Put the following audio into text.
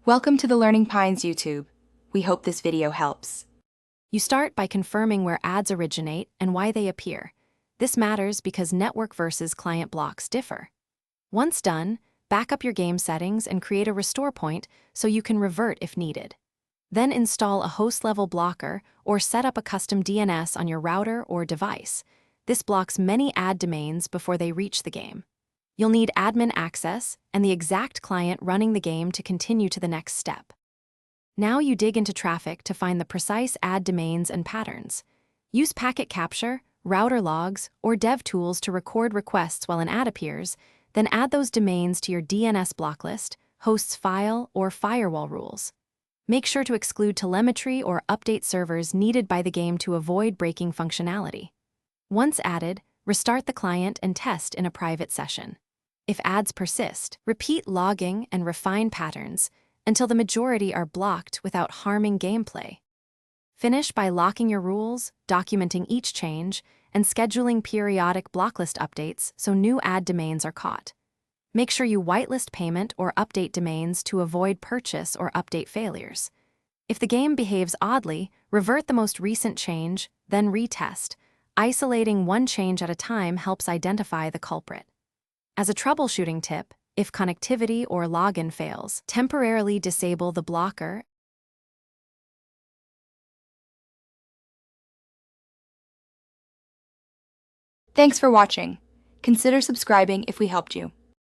Welcome to the Learning Pines YouTube. We hope this video helps. You start by confirming where ads originate and why they appear. This matters because network versus client blocks differ. Once done, back up your game settings and create a restore point so you can revert if needed. Then install a host-level blocker or set up a custom DNS on your router or device. This blocks many ad domains before they reach the game. You'll need admin access and the exact client running the game to continue to the next step. Now you dig into traffic to find the precise ad domains and patterns. Use packet capture, router logs, or dev tools to record requests while an ad appears, then add those domains to your DNS block list, host's file, or firewall rules. Make sure to exclude telemetry or update servers needed by the game to avoid breaking functionality. Once added, restart the client and test in a private session. If ads persist, repeat logging and refine patterns until the majority are blocked without harming gameplay. Finish by locking your rules, documenting each change, and scheduling periodic blocklist updates so new ad domains are caught. Make sure you whitelist payment or update domains to avoid purchase or update failures. If the game behaves oddly, revert the most recent change, then retest. Isolating one change at a time helps identify the culprit. As a troubleshooting tip, if connectivity or login fails, temporarily disable the blocker. Thanks for watching. Consider subscribing if we helped you.